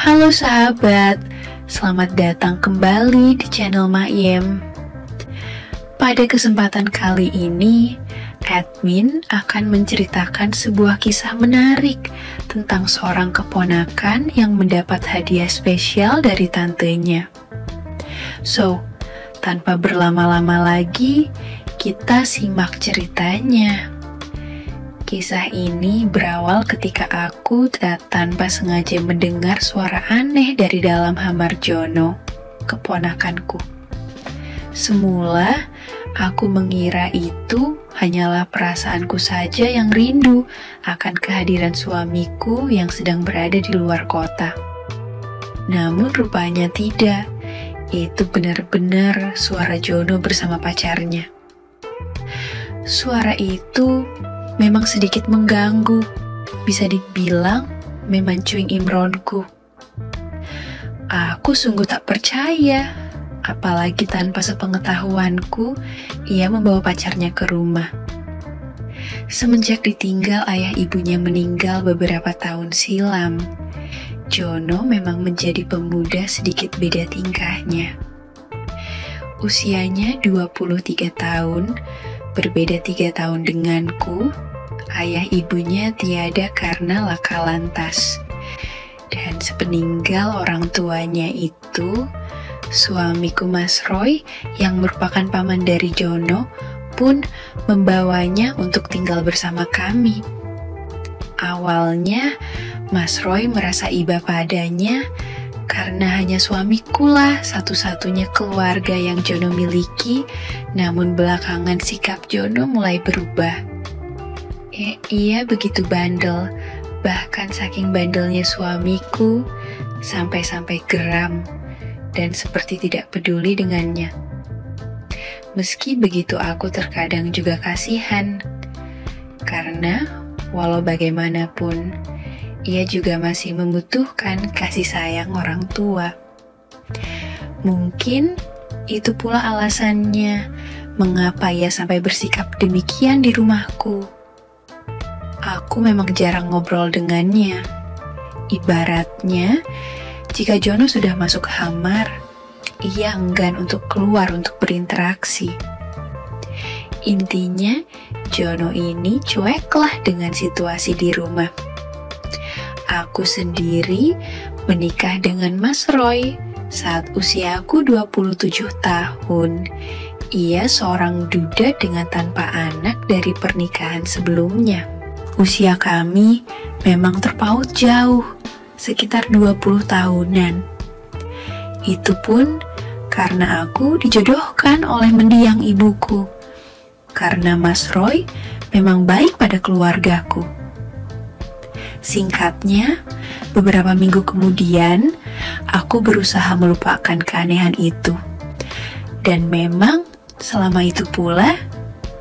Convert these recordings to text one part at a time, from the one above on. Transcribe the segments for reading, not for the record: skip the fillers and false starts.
Halo sahabat, selamat datang kembali di channel Mayem. Pada kesempatan kali ini, admin akan menceritakan sebuah kisah menarik tentang seorang keponakan yang mendapat hadiah spesial dari tantenya. So, tanpa berlama-lama lagi, kita simak ceritanya. Kisah ini berawal ketika aku tanpa sengaja mendengar suara aneh dari dalam kamar Jono, keponakanku. Semula, aku mengira itu hanyalah perasaanku saja yang rindu akan kehadiran suamiku yang sedang berada di luar kota. Namun rupanya tidak, itu benar-benar suara Jono bersama pacarnya. Suara itu memang sedikit mengganggu, bisa dibilang memancuing imronku. Aku sungguh tak percaya, apalagi tanpa sepengetahuanku, ia membawa pacarnya ke rumah. Semenjak ditinggal ayah ibunya meninggal beberapa tahun silam, Jono memang menjadi pemuda sedikit beda tingkahnya. Usianya 23 tahun, berbeda 3 tahun denganku. Ayah ibunya tiada karena laka lantas. Dan sepeninggal orang tuanya itu, suamiku Mas Roy yang merupakan paman dari Jono pun membawanya untuk tinggal bersama kami. Awalnya Mas Roy merasa iba padanya karena hanya suamikulah satu-satunya keluarga yang Jono miliki, namun belakangan sikap Jono mulai berubah. Ia begitu bandel, bahkan saking bandelnya suamiku, sampai-sampai geram dan seperti tidak peduli dengannya. Meski begitu aku terkadang juga kasihan, karena walau bagaimanapun, ia juga masih membutuhkan kasih sayang orang tua. Mungkin itu pula alasannya mengapa ia sampai bersikap demikian di rumahku. Aku memang jarang ngobrol dengannya. Ibaratnya, jika Jono sudah masuk kamar, ia enggan untuk keluar untuk berinteraksi. Intinya, Jono ini cueklah dengan situasi di rumah. Aku sendiri menikah dengan Mas Roy saat usiaku 27 tahun. Ia seorang duda dengan tanpa anak dari pernikahan sebelumnya. Usia kami memang terpaut jauh, sekitar 20 tahunan. Itu pun karena aku dijodohkan oleh mendiang ibuku. Karena Mas Roy memang baik pada keluargaku. Singkatnya, beberapa minggu kemudian, aku berusaha melupakan keanehan itu. Dan memang selama itu pula,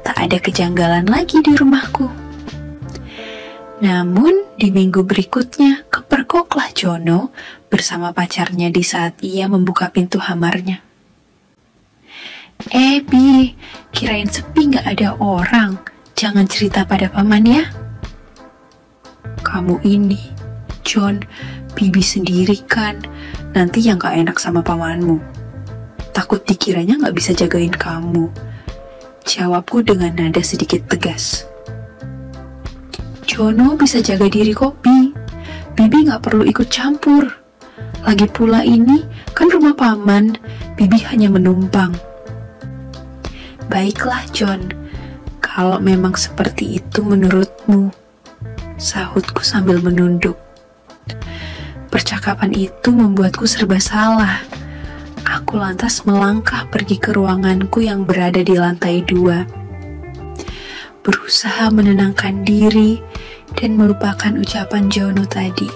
tak ada kejanggalan lagi di rumahku. Namun, di minggu berikutnya, kepergoklah Jono bersama pacarnya di saat ia membuka pintu kamarnya. Bi, kirain sepi gak ada orang. Jangan cerita pada paman ya. Kamu ini, John, Bibi sendiri kan. Nanti yang gak enak sama pamanmu. Takut dikiranya gak bisa jagain kamu. Jawabku dengan nada sedikit tegas. Jono bisa jaga diri kok, Bi. Bibi gak perlu ikut campur. Lagi pula ini kan rumah paman. Bibi hanya menumpang. Baiklah, John. Kalau memang seperti itu menurutmu, sahutku sambil menunduk. Percakapan itu membuatku serba salah. Aku lantas melangkah pergi ke ruanganku yang berada di lantai 2. Berusaha menenangkan diri dan melupakan ucapan Jono tadi.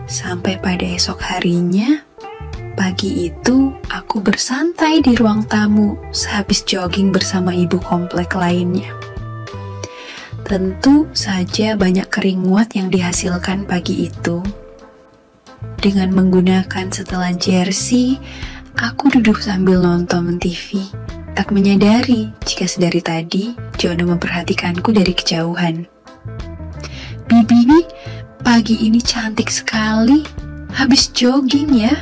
Sampai pada esok harinya, pagi itu aku bersantai di ruang tamu sehabis jogging bersama ibu komplek lainnya. Tentu saja banyak keringat yang dihasilkan pagi itu. Dengan menggunakan setelan jersey, aku duduk sambil nonton TV. Tak menyadari jika sedari tadi Jono memperhatikanku dari kejauhan. Bibi, pagi ini cantik sekali. habis jogging ya?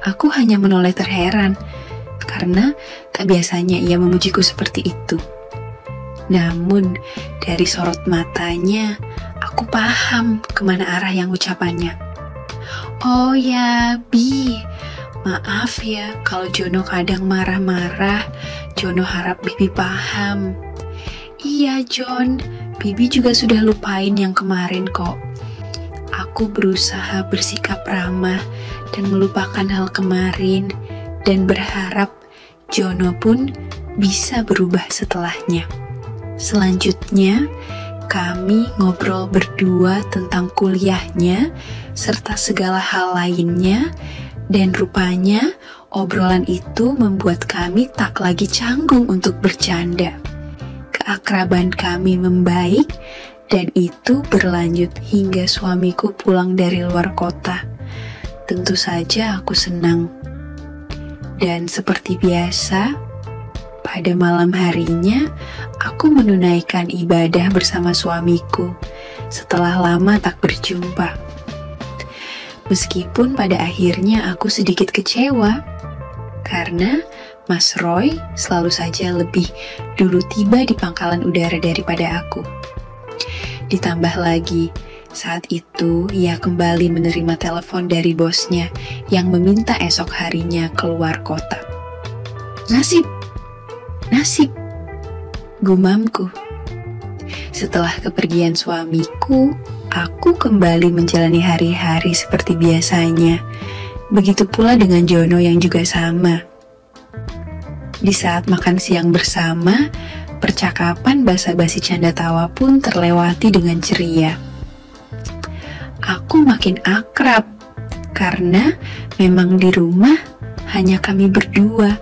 Aku hanya menoleh terheran, karena tak biasanya ia memujiku seperti itu. Namun, dari sorot matanya, aku paham kemana arah yang ucapannya. Oh ya, Bi, maaf ya kalau Jono kadang marah-marah. Jono harap Bibi paham. Iya, John, Bibi juga sudah lupain yang kemarin kok. Aku berusaha bersikap ramah dan melupakan hal kemarin dan berharap Jono pun bisa berubah setelahnya. Selanjutnya, kami ngobrol berdua tentang kuliahnya serta segala hal lainnya, dan rupanya obrolan itu membuat kami tak lagi canggung untuk bercanda. Keakraban kami membaik, dan itu berlanjut hingga suamiku pulang dari luar kota. Tentu saja aku senang. Dan seperti biasa, pada malam harinya aku menunaikan ibadah bersama suamiku setelah lama tak berjumpa. Meskipun pada akhirnya aku sedikit kecewa, karena Mas Roy selalu saja lebih dulu tiba di pangkalan udara daripada aku. Ditambah lagi, saat itu ia kembali menerima telepon dari bosnya yang meminta esok harinya keluar kota. Nasib, gumamku. Setelah kepergian suamiku, aku kembali menjalani hari-hari seperti biasanya. Begitu pula dengan Jono yang juga sama. Di saat makan siang bersama, percakapan basa-basi canda tawa pun terlewati dengan ceria. Aku makin akrab, karena memang di rumah hanya kami berdua.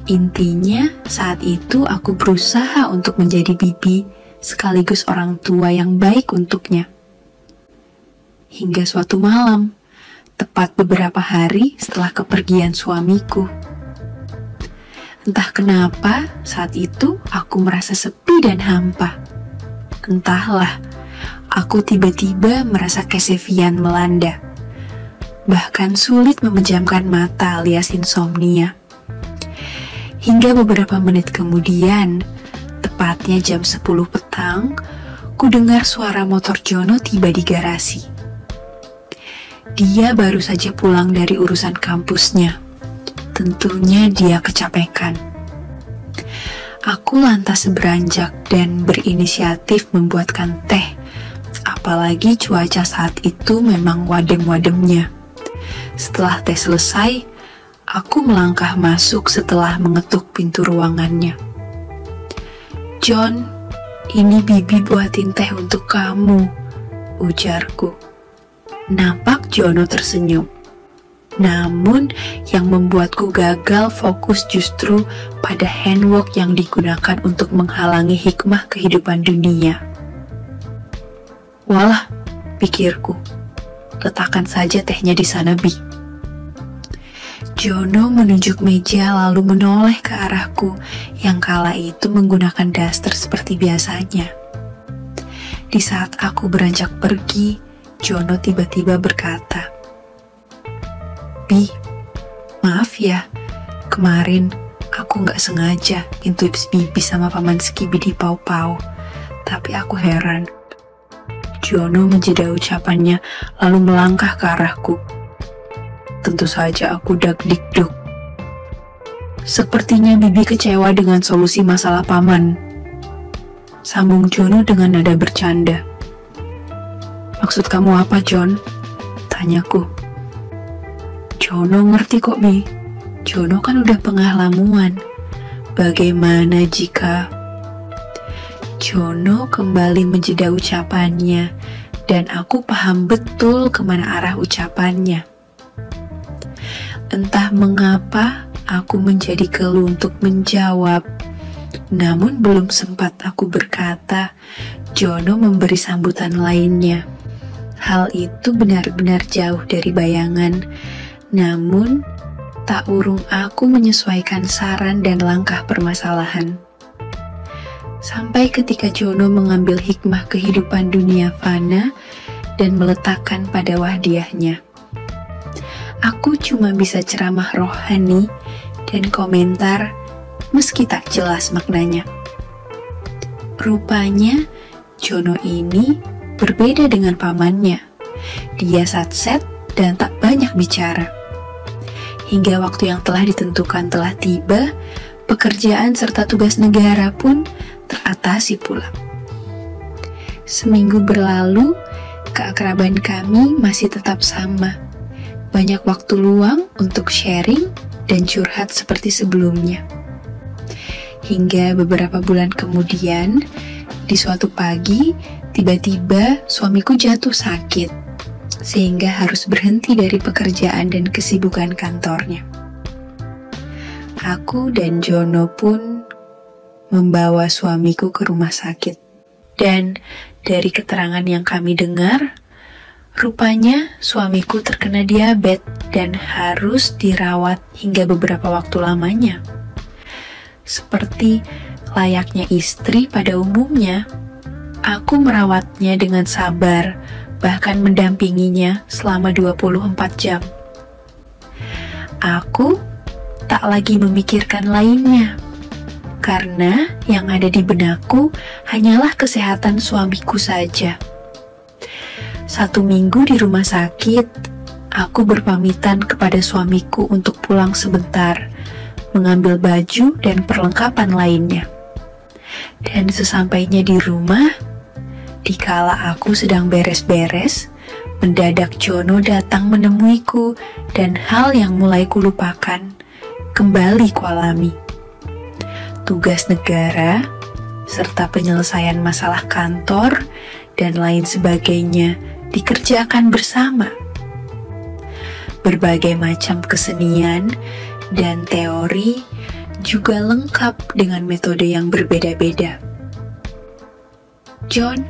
Intinya, saat itu aku berusaha untuk menjadi bibi, sekaligus orang tua yang baik untuknya. Hingga suatu malam, tepat beberapa hari setelah kepergian suamiku. Entah kenapa, saat itu aku merasa sepi dan hampa. Entahlah, aku tiba-tiba merasa kesepian melanda. Bahkan sulit memejamkan mata alias insomnia. Hingga beberapa menit kemudian, tepatnya jam 10 petang, ku dengar suara motor Jono tiba di garasi. Dia baru saja pulang dari urusan kampusnya. Tentunya dia kecapekan. Aku lantas beranjak dan berinisiatif membuatkan teh. Apalagi cuaca saat itu memang wadem-wademnya. Setelah teh selesai, aku melangkah masuk setelah mengetuk pintu ruangannya. John, ini Bibi buatin teh untuk kamu, ujarku. Nampak Jono tersenyum. Namun, yang membuatku gagal fokus justru pada handwork yang digunakan untuk menghalangi hikmah kehidupan dunia. Walah, pikirku, letakkan saja tehnya di sana, Bi. Jono menunjuk meja lalu menoleh ke arahku yang kala itu menggunakan daster seperti biasanya. Di saat aku beranjak pergi, Jono tiba-tiba berkata, Bi, maaf ya, kemarin aku gak sengaja ngintip Bibi sama Paman Skibi di Pau-Pau, tapi aku heran. Jono menjeda ucapannya lalu melangkah ke arahku. Tentu saja aku dag-dikduk. Sepertinya Bibi kecewa dengan solusi masalah Paman. Sambung Jono dengan nada bercanda. Maksud kamu apa, John? Tanyaku. Jono ngerti kok, Bi. Jono kan udah pengalaman. Bagaimana jika... Jono kembali menjeda ucapannya, dan aku paham betul kemana arah ucapannya. Entah mengapa aku menjadi keluh untuk menjawab. Namun belum sempat aku berkata, Jono memberi sambutan lainnya. Hal itu benar-benar jauh dari bayangan. Namun, tak urung aku menyesuaikan saran dan langkah permasalahan. Sampai ketika Jono mengambil hikmah kehidupan dunia fana dan meletakkan pada wadiahnya. Aku cuma bisa ceramah rohani dan komentar meski tak jelas maknanya. Rupanya Jono ini berbeda dengan pamannya. Dia satset dan tak banyak bicara. Hingga waktu yang telah ditentukan telah tiba, pekerjaan serta tugas negara pun teratasi pula. Seminggu berlalu, keakraban kami masih tetap sama. Banyak waktu luang untuk sharing dan curhat seperti sebelumnya. Hingga beberapa bulan kemudian, di suatu pagi, tiba-tiba suamiku jatuh sakit, sehingga harus berhenti dari pekerjaan dan kesibukan kantornya. Aku dan Jono pun membawa suamiku ke rumah sakit. Dan dari keterangan yang kami dengar, rupanya suamiku terkena diabetes dan harus dirawat hingga beberapa waktu lamanya. Seperti layaknya istri pada umumnya, aku merawatnya dengan sabar, bahkan mendampinginya selama 24 jam. Aku tak lagi memikirkan lainnya, karena yang ada di benakku hanyalah kesehatan suamiku saja. 1 minggu di rumah sakit, aku berpamitan kepada suamiku untuk pulang sebentar, mengambil baju dan perlengkapan lainnya. Dan sesampainya di rumah, dikala aku sedang beres-beres, mendadak Jono datang menemuiku dan hal yang mulai kulupakan kembali kualami. Tugas negara, serta penyelesaian masalah kantor, dan lain sebagainya dikerjakan bersama. Berbagai macam kesenian dan teori juga lengkap dengan metode yang berbeda-beda. "John,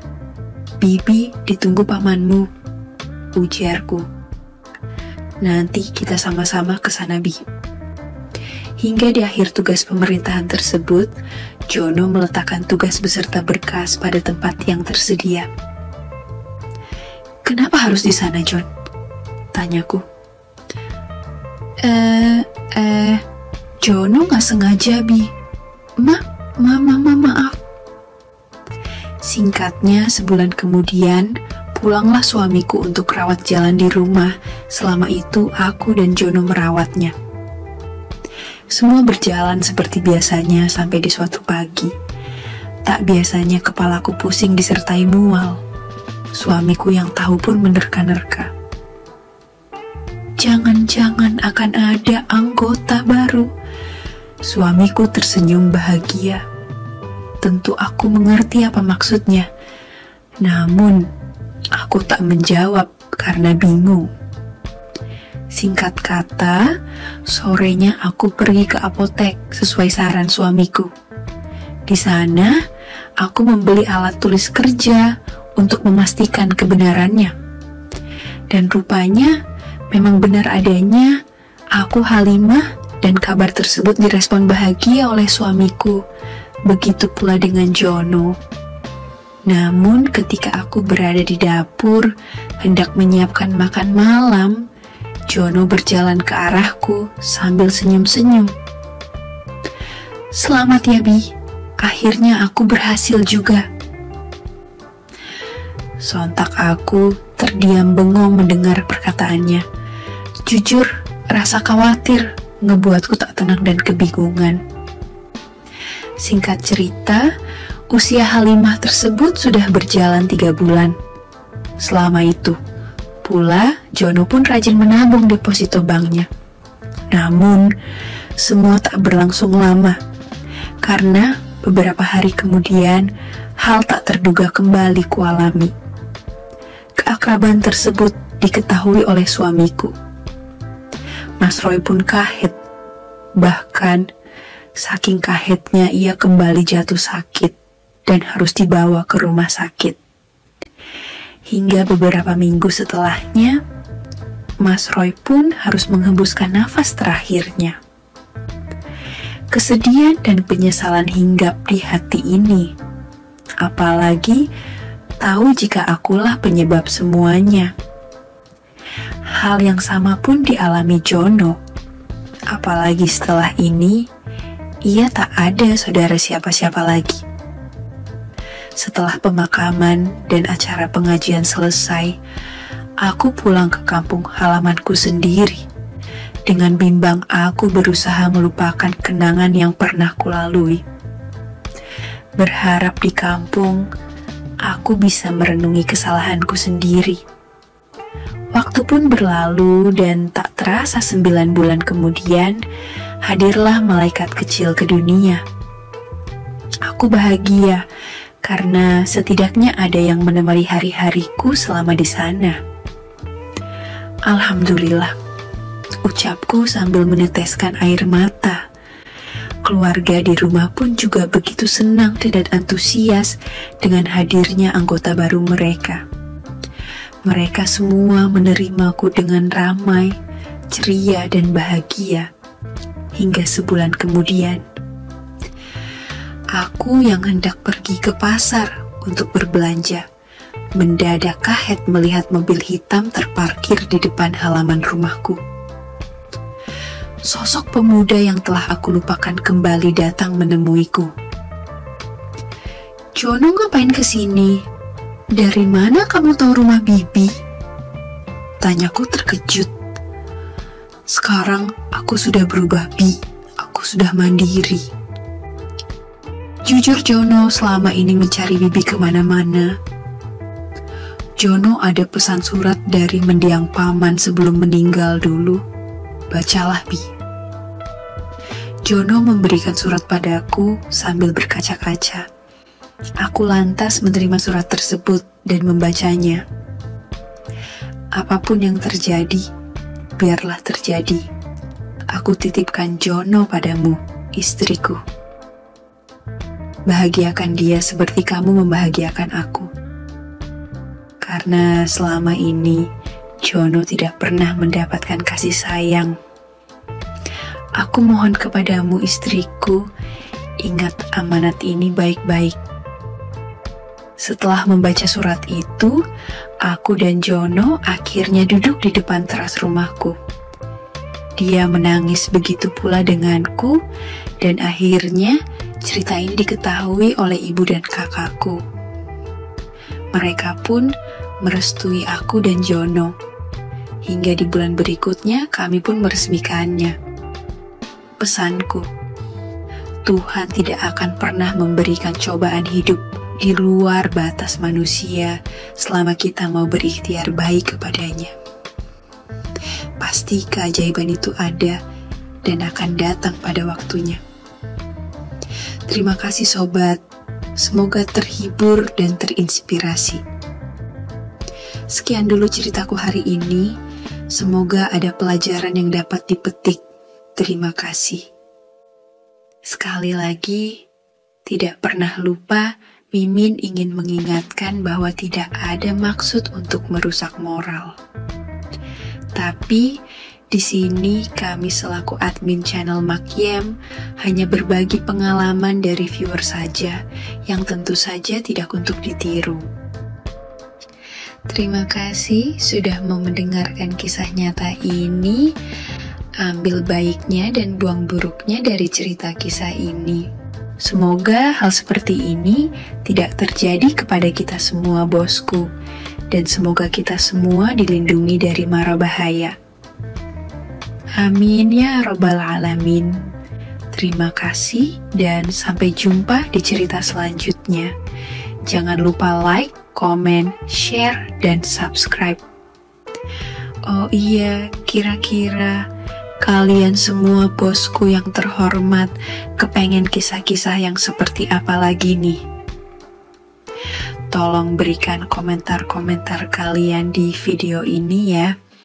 Bibi ditunggu pamanmu," ujarku. "Nanti kita sama-sama ke sana, Bi." Hingga di akhir tugas pemerintahan tersebut, Jono meletakkan tugas beserta berkas pada tempat yang tersedia. "Kenapa harus di sana, John?" tanyaku. Jono gak sengaja, Bi. Maaf. Singkatnya, sebulan kemudian, pulanglah suamiku untuk rawat jalan di rumah. Selama itu, aku dan Jono merawatnya. Semua berjalan seperti biasanya sampai di suatu pagi. Tak biasanya kepalaku pusing disertai mual. Suamiku yang tahu pun menerka-nerka. "Jangan-jangan akan ada anggota baru." Suamiku tersenyum bahagia. Tentu aku mengerti apa maksudnya. Namun, aku tak menjawab karena bingung. Singkat kata, sorenya aku pergi ke apotek sesuai saran suamiku. Di sana, aku membeli alat tulis kerja untuk memastikan kebenarannya. Dan rupanya, memang benar adanya, aku Halimah, dan kabar tersebut direspon bahagia oleh suamiku. Begitu pula dengan Jono. Namun ketika aku berada di dapur, hendak menyiapkan makan malam, Jono berjalan ke arahku sambil senyum-senyum. "Selamat ya, Bi. Akhirnya aku berhasil juga." Sontak aku terdiam bengong mendengar perkataannya. Jujur, rasa khawatir ngebuatku tak tenang dan kebingungan. Singkat cerita, usia Halimah tersebut sudah berjalan 3 bulan. Selama itu pula, Jono pun rajin menabung deposito banknya. Namun, semua tak berlangsung lama, karena beberapa hari kemudian, hal tak terduga kembali kualami. Keakraban tersebut diketahui oleh suamiku. Mas Roy pun kaget. Bahkan, saking kagetnya ia kembali jatuh sakit dan harus dibawa ke rumah sakit. Hingga beberapa minggu setelahnya, Mas Roy pun harus menghembuskan nafas terakhirnya. Kesedihan dan penyesalan hinggap di hati ini. Apalagi tahu jika akulah penyebab semuanya. Hal yang sama pun dialami Jono. Apalagi setelah ini, ia tak ada saudara siapa-siapa lagi. Setelah pemakaman dan acara pengajian selesai, aku pulang ke kampung halamanku sendiri. Dengan bimbang aku berusaha melupakan kenangan yang pernah kulalui. Berharap di kampung, aku bisa merenungi kesalahanku sendiri. Waktu pun berlalu dan tak terasa 9 bulan kemudian, hadirlah malaikat kecil ke dunia. Aku bahagia karena setidaknya ada yang menemani hari-hariku selama di sana. Alhamdulillah, ucapku sambil meneteskan air mata. Keluarga di rumah pun juga begitu senang dan antusias dengan hadirnya anggota baru mereka. Mereka semua menerimaku dengan ramai, ceria dan bahagia. Hingga sebulan kemudian, aku yang hendak pergi ke pasar untuk berbelanja, mendadak kaget melihat mobil hitam terparkir di depan halaman rumahku. Sosok pemuda yang telah aku lupakan kembali datang menemuiku. "Jono, ngapain kesini? Dari mana kamu tahu rumah Bibi?" Tanyaku terkejut. Sekarang aku sudah berubah, Bi. Aku sudah mandiri. Jujur Jono selama ini mencari Bibi kemana-mana. Jono ada pesan surat dari mendiang paman sebelum meninggal dulu. Bacalah, Bi. Jono memberikan surat padaku sambil berkaca-kaca. Aku lantas menerima surat tersebut dan membacanya. Apapun yang terjadi, biarlah terjadi. Aku titipkan Jono padamu, istriku. Bahagiakan dia seperti kamu membahagiakan aku. Karena selama ini, Jono tidak pernah mendapatkan kasih sayang. Aku mohon kepadamu, istriku, ingat amanat ini baik-baik. Setelah membaca surat itu, aku dan Jono akhirnya duduk di depan teras rumahku. Dia menangis begitu pula denganku, dan akhirnya cerita ini diketahui oleh ibu dan kakakku. Mereka pun merestui aku dan Jono. Hingga di bulan berikutnya kami pun meresmikannya. Pesanku, Tuhan tidak akan pernah memberikan cobaan hidup di luar batas manusia selama kita mau berikhtiar baik kepadanya. Pasti keajaiban itu ada dan akan datang pada waktunya. Terima kasih sobat, semoga terhibur dan terinspirasi. Sekian dulu ceritaku hari ini, semoga ada pelajaran yang dapat dipetik. Terima kasih. Sekali lagi, tidak pernah lupa, Mimin ingin mengingatkan bahwa tidak ada maksud untuk merusak moral. Tapi di sini kami selaku admin channel Makyem hanya berbagi pengalaman dari viewer saja yang tentu saja tidak untuk ditiru. Terima kasih sudah mau mendengarkan kisah nyata ini. Ambil baiknya dan buang buruknya dari cerita kisah ini. Semoga hal seperti ini tidak terjadi kepada kita semua, bosku, dan semoga kita semua dilindungi dari mara bahaya. Amin ya Rabbal Alamin. Terima kasih dan sampai jumpa di cerita selanjutnya. Jangan lupa like, komen, share, dan subscribe. Oh iya, kira-kira kalian semua bosku yang terhormat kepengen kisah-kisah yang seperti apa lagi nih? Tolong berikan komentar-komentar kalian di video ini ya.